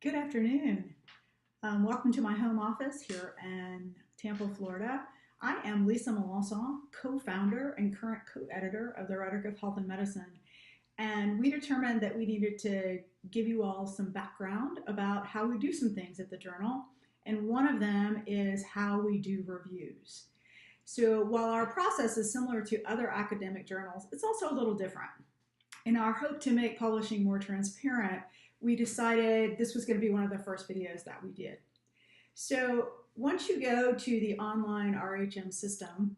Good afternoon. Welcome to my home office here in Tampa, Florida. I am Lisa Melanson, co-founder and current co-editor of the Rhetoric of Health and Medicine. And we determined that we needed to give you all some background about how we do some things at the journal. And one of them is how we do reviews. So while our process is similar to other academic journals, it's also a little different. In our hope to make publishing more transparent, we decided this was going to be one of the first videos that we did. So once you go to the online RHM system,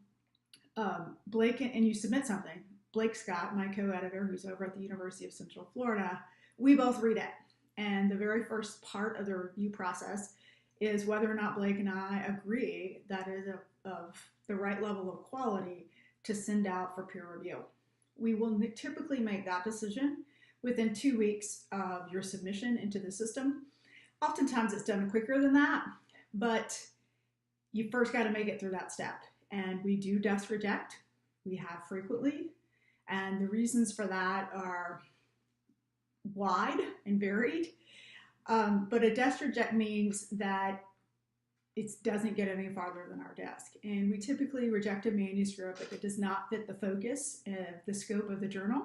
Blake, and you submit something, Blake Scott, my co-editor, who's over at the University of Central Florida, we both read it. And the very first part of the review process is whether or not Blake and I agree that is of the right level of quality to send out for peer review. We will typically make that decision within 2 weeks of your submission into the system. Oftentimes it's done quicker than that, but you first got to make it through that step. And we do desk reject. We have frequently. And the reasons for that are wide and varied. But a desk reject means that it doesn't get any farther than our desk. And we typically reject a manuscript if it does not fit the focus of the scope of the journal.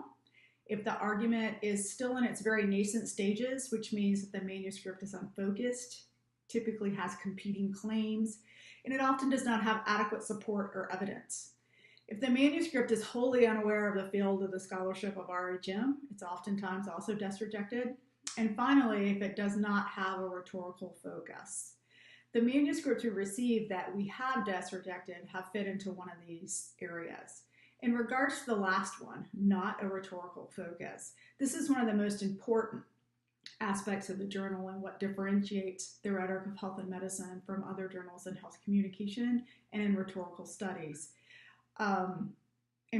If the argument is still in its very nascent stages, which means that the manuscript is unfocused, typically has competing claims, and it often does not have adequate support or evidence. If the manuscript is wholly unaware of the field of the scholarship of RHM, it's oftentimes also desk rejected. And finally, if it does not have a rhetorical focus. The manuscripts we received that we have desk rejected have fit into one of these areas. In regards to the last one, not a rhetorical focus, this is one of the most important aspects of the journal and what differentiates the Rhetoric of Health and Medicine from other journals in health communication and in rhetorical studies. And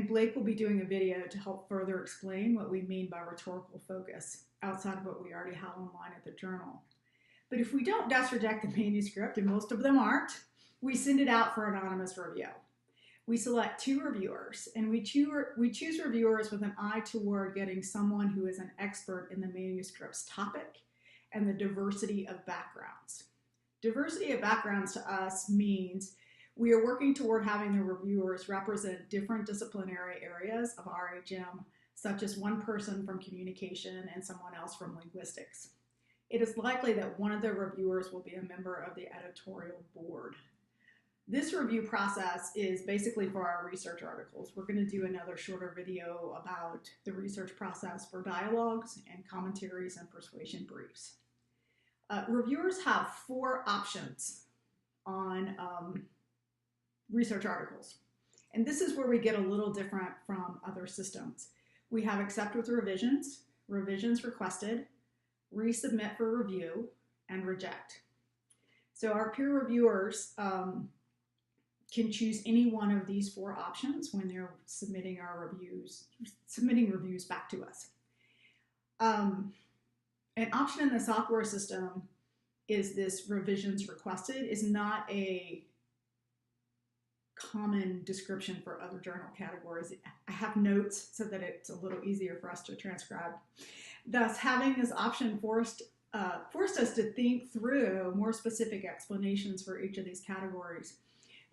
Blake will be doing a video to help further explain what we mean by rhetorical focus outside of what we already have online at the journal. But if we don't desk reject the manuscript, and most of them aren't, we send it out for anonymous review. We select 2 reviewers, and we choose reviewers with an eye toward getting someone who is an expert in the manuscript's topic and the diversity of backgrounds. Diversity of backgrounds to us means we are working toward having the reviewers represent different disciplinary areas of RHM, such as one person from communication and someone else from linguistics. It is likely that one of the reviewers will be a member of the editorial board. This review process is basically for our research articles. We're going to do another shorter video about the research process for dialogues and commentaries and persuasion briefs. Reviewers have 4 options on research articles. And this is where we get a little different from other systems. We have accept with revisions, revisions requested, resubmit for review, and reject. So our peer reviewers can choose any one of these 4 options when they're submitting reviews back to us. An option in the software system is this revisions requested is not a common description for other journal categories. I have notes so that it's a little easier for us to transcribe. Thus, having this option forced us to think through more specific explanations for each of these categories.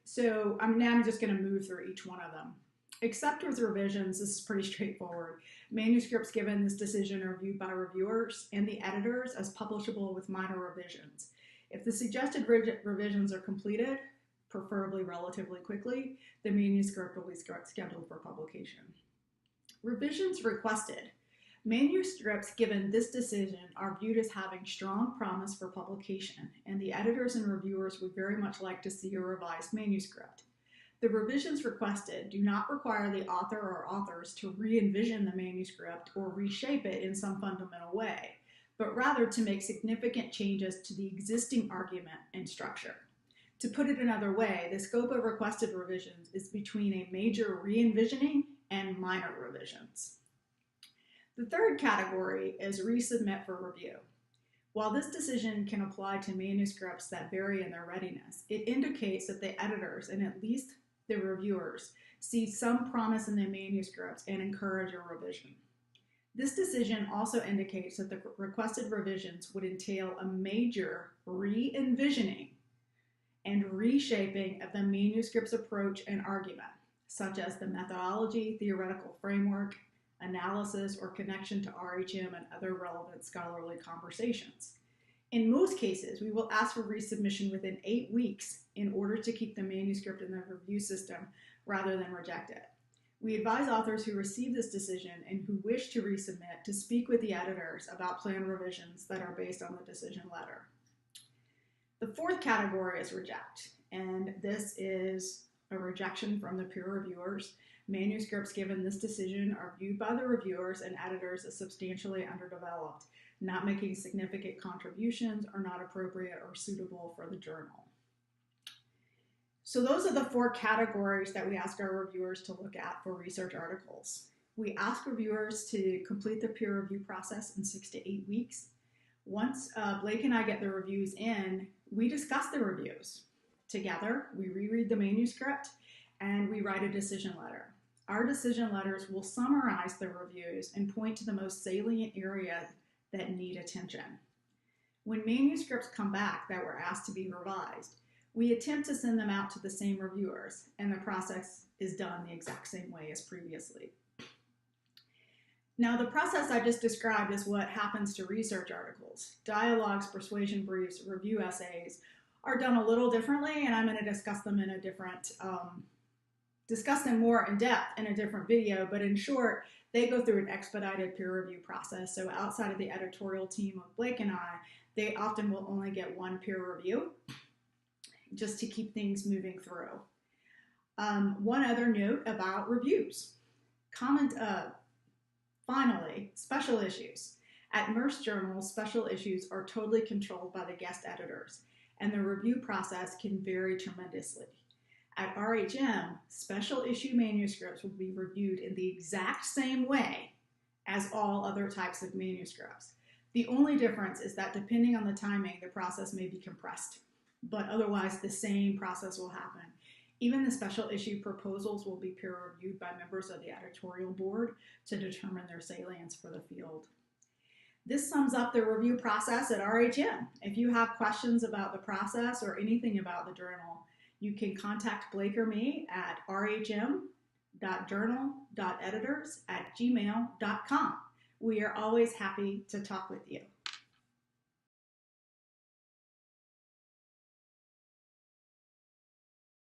So I'm just going to move through each one of them. Except with revisions, this is pretty straightforward. Manuscripts given this decision are viewed by reviewers and the editors as publishable with minor revisions. If the suggested revisions are completed, preferably relatively quickly, the manuscript will be scheduled for publication. Revisions requested. Manuscripts given this decision are viewed as having strong promise for publication, and the editors and reviewers would very much like to see a revised manuscript. The revisions requested do not require the author or authors to re-envision the manuscript or reshape it in some fundamental way, but rather to make significant changes to the existing argument and structure. To put it another way, the scope of requested revisions is between a major re-envisioning and minor revisions. The third category is resubmit for review. While this decision can apply to manuscripts that vary in their readiness, it indicates that the editors, and at least the reviewers, see some promise in the manuscripts and encourage a revision. This decision also indicates that the requested revisions would entail a major re-envisioning and reshaping of the manuscript's approach and argument, such as the methodology, theoretical framework, analysis, or connection to RHM and other relevant scholarly conversations. In most cases, we will ask for resubmission within 8 weeks in order to keep the manuscript in the review system rather than reject it. We advise authors who receive this decision and who wish to resubmit to speak with the editors about planned revisions that are based on the decision letter. The fourth category is reject, and this is a rejection from the peer reviewers. Manuscripts given this decision are viewed by the reviewers and editors as substantially underdeveloped, not making significant contributions, or not appropriate or suitable for the journal. So those are the 4 categories that we ask our reviewers to look at for research articles. We ask reviewers to complete the peer review process in 6 to 8 weeks. Once Blake and I get the reviews in, we discuss the reviews together. We reread the manuscript and we write a decision letter. Our decision letters will summarize the reviews and point to the most salient areas that need attention. When manuscripts come back that were asked to be revised, we attempt to send them out to the same reviewers, and the process is done the exact same way as previously. Now, the process I just described is what happens to research articles. Dialogues, persuasion briefs, review essays are done a little differently, and I'm going to discuss them in a different, discuss them more in depth in a different video, but in short, they go through an expedited peer review process. So outside of the editorial team of Blake and I, they often will only get 1 peer review, just to keep things moving through. One other note about reviews. Finally, special issues. At most journals, special issues are totally controlled by the guest editors, and the review process can vary tremendously. At RHM, special issue manuscripts will be reviewed in the exact same way as all other types of manuscripts. The only difference is that depending on the timing, the process may be compressed, but otherwise the same process will happen. Even the special issue proposals will be peer reviewed by members of the editorial board to determine their salience for the field. This sums up the review process at RHM. If you have questions about the process or anything about the journal, you can contact Blake or me at rhm.journal.editors@gmail.com. We are always happy to talk with you.